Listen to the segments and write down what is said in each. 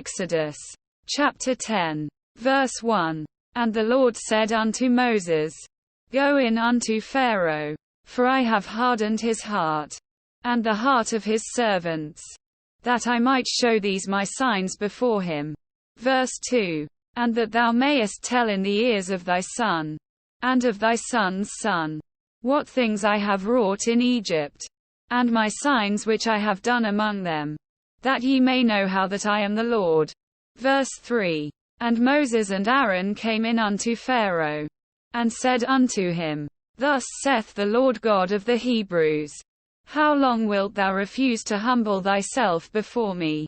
Exodus chapter 10, verse 1. And the Lord said unto Moses, Go in unto Pharaoh, for I have hardened his heart, and the heart of his servants, that I might show these my signs before him. Verse 2. And that thou mayest tell in the ears of thy son, and of thy son's son, what things I have wrought in Egypt, and my signs which I have done among them, that ye may know how that I am the Lord. Verse 3. And Moses and Aaron came in unto Pharaoh, and said unto him, Thus saith the Lord God of the Hebrews, How long wilt thou refuse to humble thyself before me?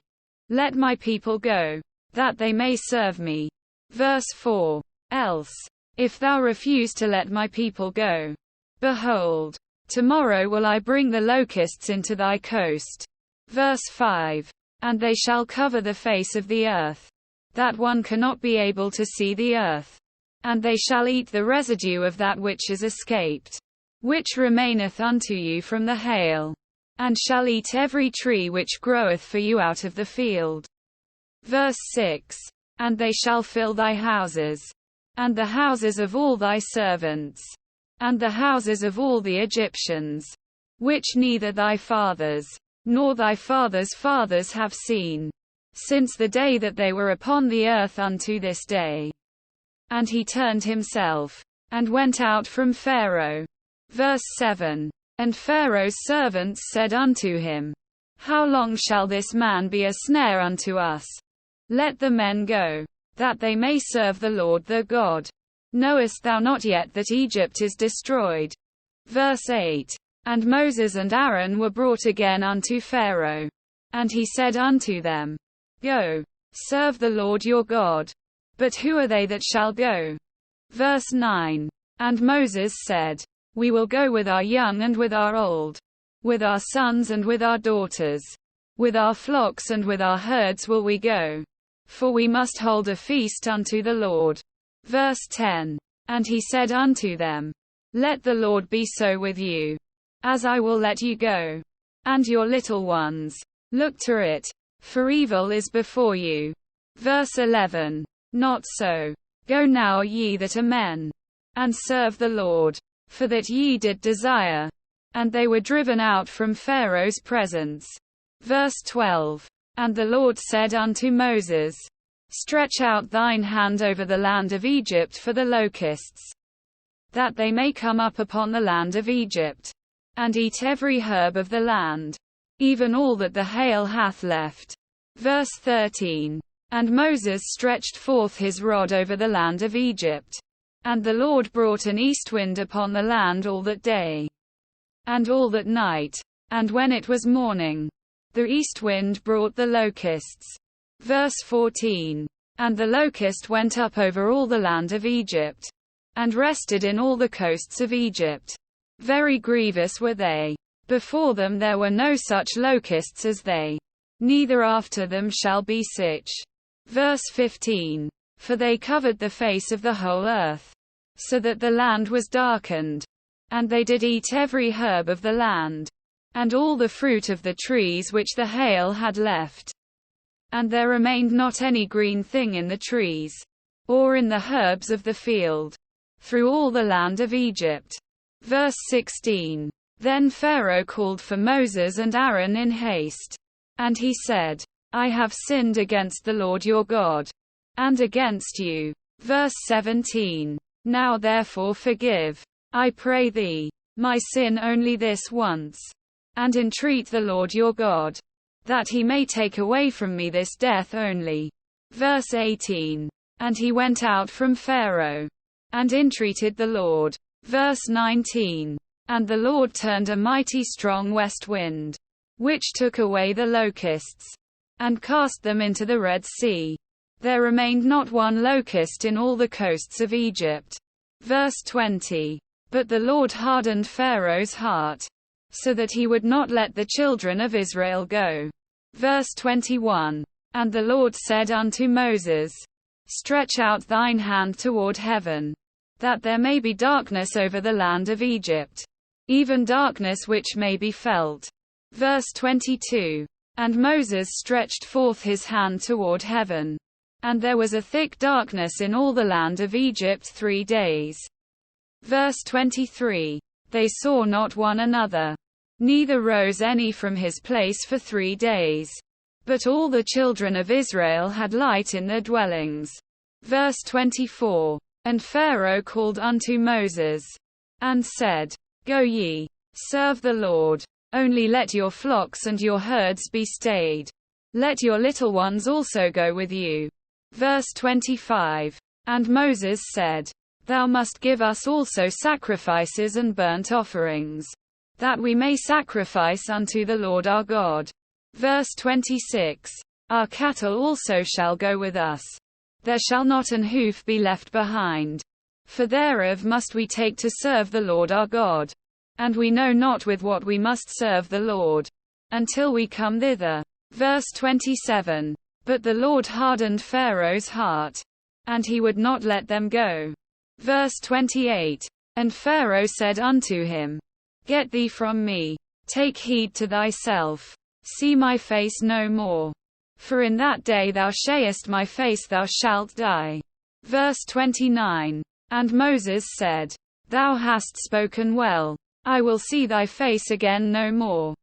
Let my people go, that they may serve me. Verse 4. Else, if thou refuse to let my people go, behold, tomorrow will I bring the locusts into thy coast. Verse 5. And they shall cover the face of the earth, that one cannot be able to see the earth. And they shall eat the residue of that which is escaped, which remaineth unto you from the hail, and shall eat every tree which groweth for you out of the field. Verse 6. And they shall fill thy houses, and the houses of all thy servants, and the houses of all the Egyptians, which neither thy fathers, nor thy fathers' fathers have seen, since the day that they were upon the earth unto this day. And he turned himself, and went out from Pharaoh. Verse 7. And Pharaoh's servants said unto him, How long shall this man be a snare unto us? Let the men go, that they may serve the Lord their God. Knowest thou not yet that Egypt is destroyed? Verse 8. And Moses and Aaron were brought again unto Pharaoh. And he said unto them, Go, serve the Lord your God. But who are they that shall go? Verse 9. And Moses said, We will go with our young and with our old, with our sons and with our daughters, with our flocks and with our herds will we go. For we must hold a feast unto the Lord. Verse 10. And he said unto them, Let the Lord be so with you, as I will let you go, and your little ones. Look to it, for evil is before you. Verse 11. Not so. Go now ye that are men, and serve the Lord, for that ye did desire. And they were driven out from Pharaoh's presence. Verse 12. And the Lord said unto Moses, Stretch out thine hand over the land of Egypt for the locusts, that they may come up upon the land of Egypt, and eat every herb of the land, even all that the hail hath left. Verse 13. And Moses stretched forth his rod over the land of Egypt, and the Lord brought an east wind upon the land all that day, and all that night, and when it was morning, the east wind brought the locusts. Verse 14. And the locust went up over all the land of Egypt, and rested in all the coasts of Egypt. Very grievous were they. Before them there were no such locusts as they, neither after them shall be such. Verse 15. For they covered the face of the whole earth, so that the land was darkened. And they did eat every herb of the land, and all the fruit of the trees which the hail had left. And there remained not any green thing in the trees, or in the herbs of the field, through all the land of Egypt. Verse 16. Then Pharaoh called for Moses and Aaron in haste. And he said, I have sinned against the Lord your God, and against you. Verse 17. Now therefore forgive, I pray thee, my sin only this once, and entreat the Lord your God, that he may take away from me this death only. Verse 18. And he went out from Pharaoh, and entreated the Lord. Verse 19. And the Lord turned a mighty strong west wind, which took away the locusts, and cast them into the Red Sea. There remained not one locust in all the coasts of Egypt. Verse 20. But the Lord hardened Pharaoh's heart, so that he would not let the children of Israel go. Verse 21. And the Lord said unto Moses, Stretch out thine hand toward heaven, that there may be darkness over the land of Egypt, even darkness which may be felt. Verse 22. And Moses stretched forth his hand toward heaven. And there was a thick darkness in all the land of Egypt 3 days. Verse 23. They saw not one another. Neither rose any from his place for 3 days. But all the children of Israel had light in their dwellings. Verse 24. And Pharaoh called unto Moses, and said, Go ye, serve the Lord. Only let your flocks and your herds be stayed. Let your little ones also go with you. Verse 25. And Moses said, Thou must give us also sacrifices and burnt offerings, that we may sacrifice unto the Lord our God. Verse 26. Our cattle also shall go with us. There shall not an hoof be left behind. For thereof must we take to serve the Lord our God. And we know not with what we must serve the Lord, until we come thither. Verse 27. But the Lord hardened Pharaoh's heart, and he would not let them go. Verse 28. And Pharaoh said unto him, Get thee from me. Take heed to thyself. See my face no more. For in that day thou shayest my face thou shalt die. Verse 29. And Moses said, Thou hast spoken well. I will see thy face again no more.